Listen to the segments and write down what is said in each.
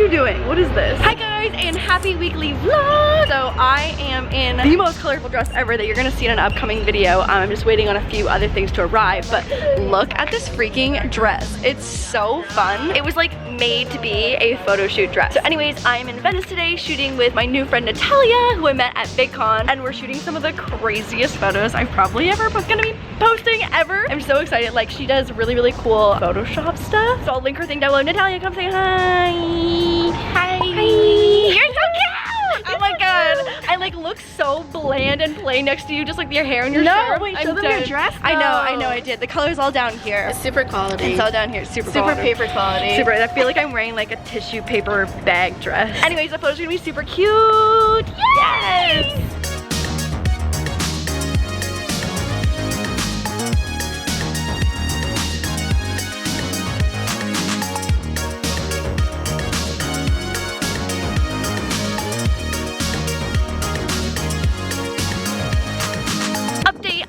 you doing? What is this? Hi guys, and happy weekly vlog. So I am in the most colorful dress ever that you're gonna see in an upcoming video. I'm just waiting on a few other things to arrive, but look at this freaking dress. It's so fun. It was like made to be a photo shoot dress. So anyways, I am in Venice today shooting with my new friend Natalia, who I met at VidCon, and we're shooting some of the craziest photos I've probably ever gonna be posting ever. I'm so excited. Like, she does really cool Photoshop stuff. So I'll link her thing down below. Natalia, come say hi. Hi. You're so cute. Oh my god. I like look so bland and plain next to you, just like your hair and your shirt. No, wait, show them your dress. I know, I did. The color's all down here. It's super quality. It's all down here. Super paper quality. Super. I feel like I'm wearing like a tissue paper bag dress. Anyways, the photo's gonna be super cute. Yes!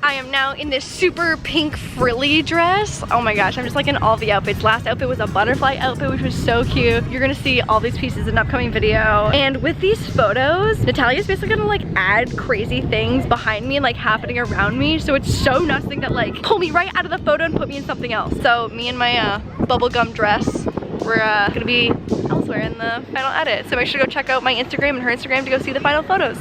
I am now in this super pink frilly dress. Oh my gosh, I'm just like in all the outfits. Last outfit was a butterfly outfit, which was so cute. You're gonna see all these pieces in an upcoming video. And with these photos, Natalia's basically gonna like add crazy things behind me and like happening around me. So it's so nothing that like pull me right out of the photo and put me in something else. So me and my bubblegum dress, we're gonna be elsewhere in the final edit. So make sure to go check out my Instagram and her Instagram to go see the final photos.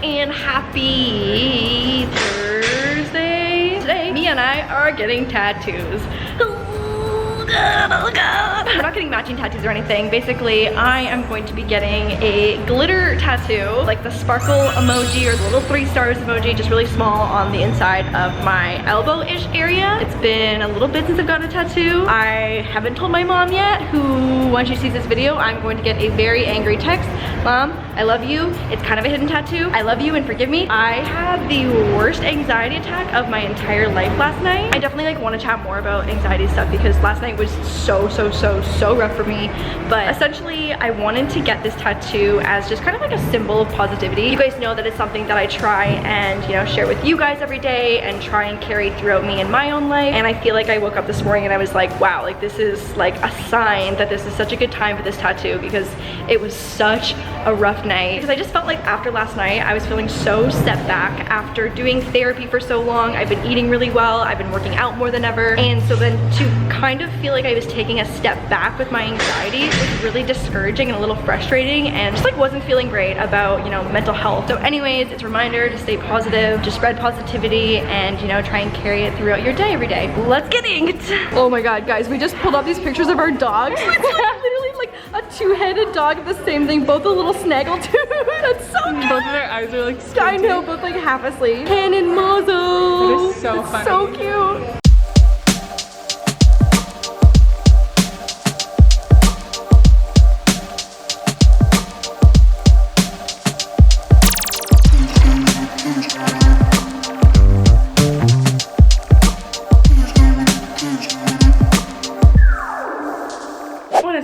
And happy Thursday. Today, me and I are getting tattoos. Oh god. We're not getting matching tattoos or anything. Basically, I am going to be getting a glitter tattoo, like the sparkle emoji or the little 3 stars emoji, just really small on the inside of my elbow-ish area. It's been a little bit since I've gotten a tattoo. I haven't told my mom yet, who, when she sees this video, I'm going to get a very angry text. Mom, I love you. It's kind of a hidden tattoo. I love you and forgive me. I had the worst anxiety attack of my entire life last night. I definitely like want to chat more about anxiety stuff because last night was so rough for me. But essentially, I wanted to get this tattoo as just kind of like a symbol of positivity. You guys know that it's something that I try and, you know, share with you guys every day and try and carry throughout me in my own life. And I feel like I woke up this morning and I was like, wow, like this is like a sign that this is such a good time for this tattoo because it was such a rough night. Because I just felt like after last night, I was feeling so set back after doing therapy for so long. I've been eating really well. I've been working out more than ever. And so then to kind of feel like I was taking a step back with my anxiety was really discouraging and a little frustrating and just like wasn't feeling great about, you know, mental health. So anyways, it's a reminder to stay positive, to spread positivity and, you know, try and carry it throughout your day every day. Let's get inked. Oh my god, guys, we just pulled up these pictures of our dogs. It's literally like a 2-headed dog, the same thing, both a little snaggletooth. That's so cute. Both of their eyes are like squinty. I know, both like half asleep. Ken and Mozzo. That is so funny. So cute.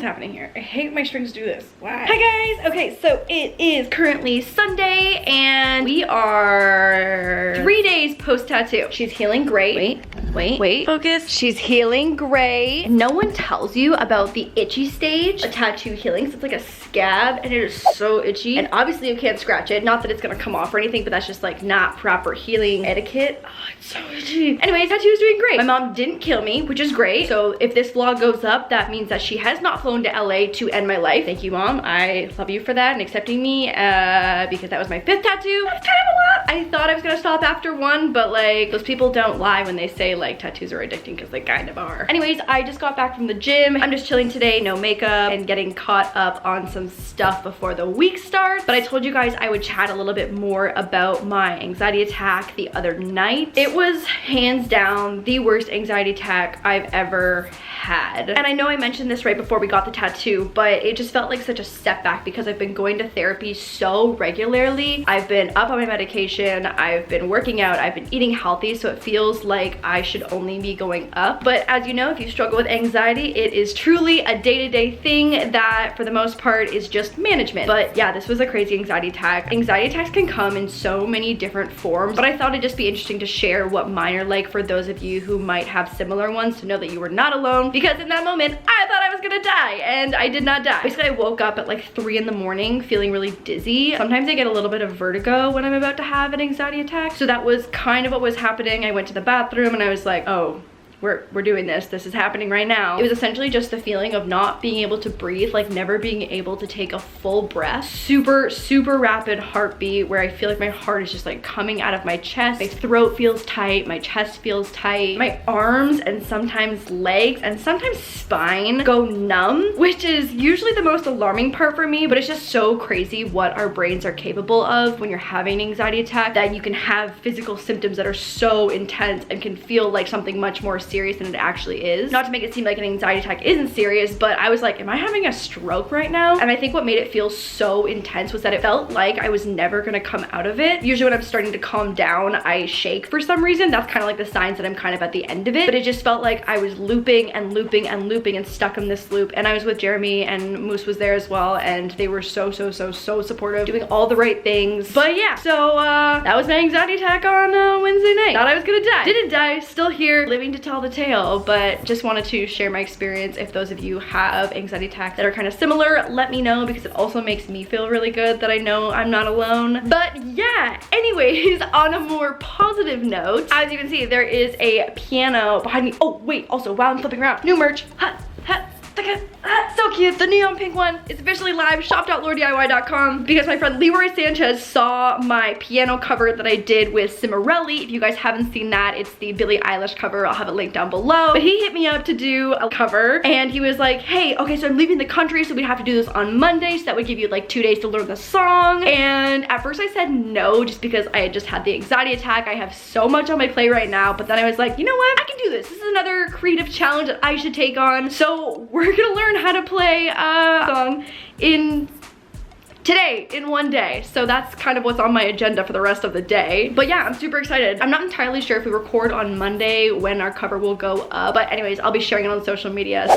Happening here. I hate my strings do this. Why? Hi guys! Okay, so it is currently Sunday and we are 3 days post-tattoo. She's healing great. Wait. Focus. She's healing great. No one tells you about the itchy stage of tattoo healing. So it's like a scab and it is so itchy. And obviously you can't scratch it. Not that it's gonna come off or anything, but that's just like not proper healing etiquette. Oh, it's so itchy. Anyway, tattoo is doing great. My mom didn't kill me, which is great. So if this vlog goes up, that means that she has not flown to LA to end my life. Thank you, Mom. I love you for that and accepting me because that was my 5th tattoo. That's kind of a lot. I thought I was gonna stop after 1, but like those people don't lie when they say like tattoos are addicting because they kind of are. Anyways, I just got back from the gym. I'm just chilling today, no makeup, and getting caught up on some stuff before the week starts. But I told you guys I would chat a little bit more about my anxiety attack the other night. It was hands down the worst anxiety attack I've ever had. had. And I know I mentioned this right before we got the tattoo, but it just felt like such a setback because I've been going to therapy so regularly. I've been up on my medication, I've been working out, I've been eating healthy, so it feels like I should only be going up. But as you know, if you struggle with anxiety, it is truly a day-to-day thing that for the most part is just management. But yeah, this was a crazy anxiety attack. Anxiety attacks can come in so many different forms, but I thought it'd just be interesting to share what mine are like for those of you who might have similar ones, to know that you were not alone, because in that moment I thought I was gonna die and I did not die. Basically, I woke up at like 3 in the morning feeling really dizzy. Sometimes I get a little bit of vertigo when I'm about to have an anxiety attack, so that was kind of what was happening. I went to the bathroom and I was like, oh, we're doing this. This is happening right now. It was essentially just the feeling of not being able to breathe, like never being able to take a full breath. Super, super rapid heartbeat where I feel like my heart is just like coming out of my chest. My throat feels tight, my chest feels tight. My arms and sometimes legs and sometimes spine go numb, which is usually the most alarming part for me, but it's just so crazy what our brains are capable of when you're having an anxiety attack, that you can have physical symptoms that are so intense and can feel like something much more serious than it actually is. Not to make it seem like an anxiety attack isn't serious, but I was like, am I having a stroke right now? And I think what made it feel so intense was that it felt like I was never gonna come out of it. Usually when I'm starting to calm down, I shake for some reason. That's kind of like the signs that I'm kind of at the end of it. But it just felt like I was looping and looping and looping and stuck in this loop. And I was with Jeremy and Moose was there as well, and they were so supportive, doing all the right things. But yeah, so that was my anxiety attack on Wednesday night. Thought I was gonna die. Didn't die, still here, living to tell the tale, but just wanted to share my experience. If those of you have anxiety attacks that are kind of similar, let me know, because it also makes me feel really good that I know I'm not alone. But yeah, anyways, on a more positive note, as you can see, there is a piano behind me. Oh wait, also while I'm flipping around, new merch. So cute. The neon pink one is officially live. shop.laurDIY.com, because my friend Leroy Sanchez saw my piano cover that I did with Cimarelli. If you guys haven't seen that, it's the Billie Eilish cover. I'll have a link down below. But he hit me up to do a cover, and he was like, hey, okay, so I'm leaving the country, so we'd have to do this on Monday, so that would give you like 2 days to learn the song. And at first I said no, just because I had just had the anxiety attack. I have so much on my plate right now, but then I was like, you know what? I can do this. This is another creative challenge that I should take on. So we're gonna learn how to play a song today in one day. So that's kind of what's on my agenda for the rest of the day. But yeah, I'm super excited. I'm not entirely sure if we record on Monday when our cover will go up, but anyways, I'll be sharing it on social media.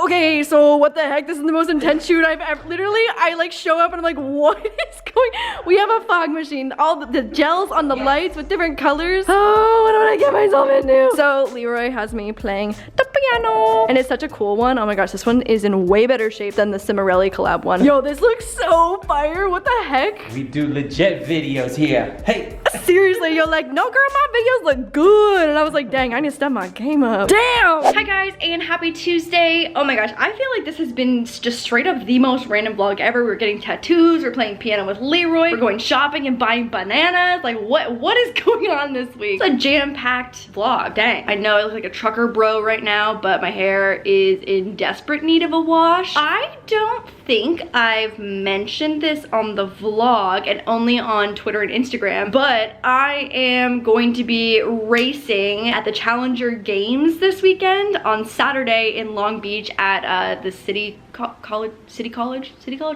Okay, so what the heck? This is the most intense shoot I've ever, literally, I like show up and I'm like, what is going, we have a fog machine, all the gels on the lights with different colors. Oh, what did I get myself into? So Leroy has me playing the piano, and it's such a cool one. Oh my gosh, this one is in way better shape than the Cimarelli collab one. Yo, this looks so fire. What the heck? We do legit videos here. Hey. Seriously, you're like, no girl, my videos look good. And I was like, dang, I need to step my game up. Damn. Hi guys, and happy Tuesday. Oh my gosh, I feel like this has been just straight up the most random vlog ever. We're getting tattoos, we're playing piano with Leroy, we're going shopping and buying bananas. Like what is going on this week? It's a jam-packed vlog. Dang. I know I look like a trucker bro right now, but my hair is in desperate need of a wash. I don't think I've mentioned this on the vlog, and only on Twitter and Instagram, but I am going to be racing at the Challenger Games this weekend on Saturday in Long Beach at the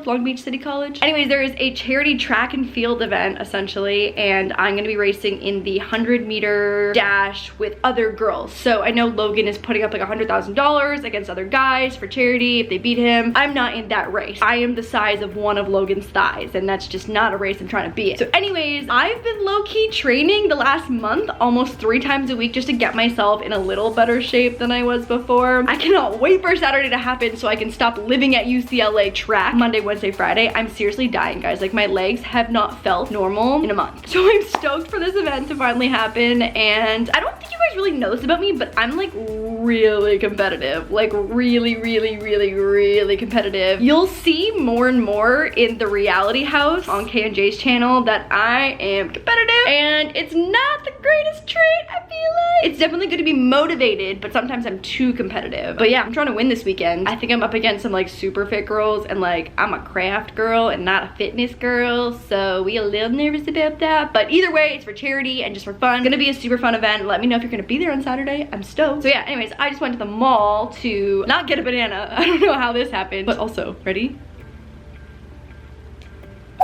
Long Beach City College. Anyways, there is a charity track and field event essentially, and I'm gonna be racing in the 100-meter dash with other girls. So I know Logan is putting up like $100,000 against other guys for charity if they beat him. I'm not in that race. I am the size of one of Logan's thighs, and that's just not a race I'm trying to be in. So anyways, I've been low-key training the last month almost 3 times a week just to get myself in a little better shape than I was before. I cannot wait for Saturday to happen so I can stop living at UCLA track Monday, Wednesday, Friday. I'm seriously dying, guys. Like, my legs have not felt normal in a month. So I'm stoked for this event to finally happen, and I don't think you guys really know this about me, but I'm like really competitive. Like really competitive. You'll see more and more in the reality house on K&J's channel that I am competitive, and it's not the greatest trait, I feel like. It's definitely good to be motivated, but sometimes I'm too competitive. But yeah, I'm trying to win this weekend. I think I'm up against some like super fit girls, and like I'm a craft girl and not a fitness girl, so we a little nervous about that. But either way, it's for charity and just for fun. It's gonna be a super fun event. Let me know if you're gonna be there on Saturday. I'm stoked. So yeah, anyways, I just went to the mall to not get a banana. I don't know how this happened, but also, ready?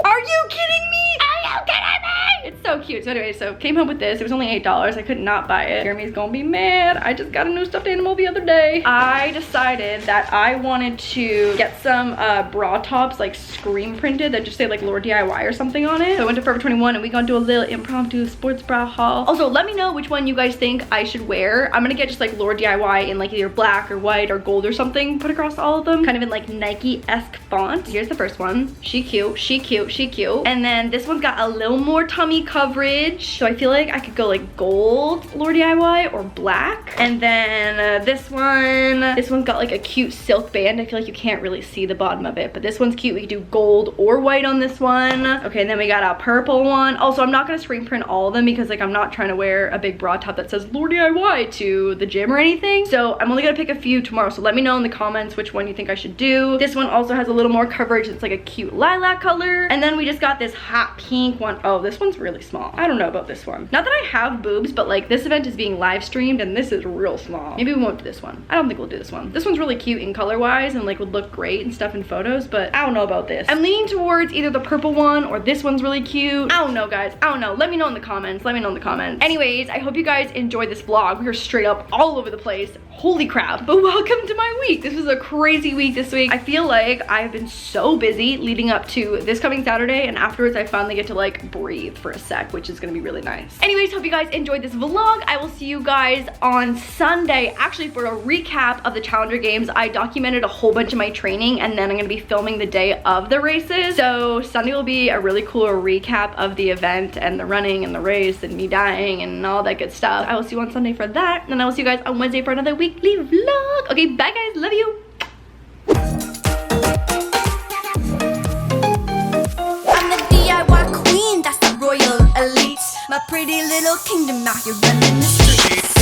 Are you kidding me? Are you kidding me? It's so cute. So anyway, so came home with this. It was only $8. I could not buy it. Jeremy's gonna be mad. I just got a new stuffed animal the other day. I decided that I wanted to get some bra tops like screen printed that just say like laurDIY or something on it. So I went to Forever 21 and we gonna do a little impromptu sports bra haul. Also, let me know which one you guys think I should wear. I'm gonna get just like laurDIY in like either black or white or gold or something, put across all of them, kind of in like Nike-esque font. Here's the first one. She cute, she cute, she cute. And then this one's got a little more tummy coverage, so I feel like I could go like gold laurDIY or black. And then this one's got like a cute silk band. I feel like you can't really see the bottom of it, but this one's cute. We could do gold or white on this one. Okay, and then we got a purple one. Also, I'm not gonna screen print all of them because like I'm not trying to wear a big bra top that says laurDIY to the gym or anything, so I'm only gonna pick a few tomorrow. So let me know in the comments which one you think I should do. This one also has a little more coverage. It's like a cute lilac color. And then we just got this hot pink one. Oh, this one's really small. I don't know about this one. Not that I have boobs, but like this event is being live streamed and this is real small. Maybe we won't do this one. I don't think we'll do this one. This one's really cute in color wise and like would look great and stuff in photos, but I don't know about this. I'm leaning towards either the purple one or this one's really cute. I don't know, guys. I don't know. Let me know in the comments. Let me know in the comments. Anyways, I hope you guys enjoyed this vlog. We are straight up all over the place. Holy crap. But welcome to my week. This was a crazy week this week. I feel like I've been so busy leading up to this coming Saturday, and afterwards I finally get to like breathe for a sec, which is gonna be really nice. Anyways, hope you guys enjoyed this vlog. I will see you guys on Sunday, actually for a recap of the Challenger Games. I documented a whole bunch of my training and then I'm gonna be filming the day of the races. So Sunday will be a really cool recap of the event and the running and the race and me dying and all that good stuff. I will see you on Sunday for that, and then I will see you guys on Wednesday for another weekly vlog. Okay, bye guys, love you. My pretty little kingdom out here running the streets.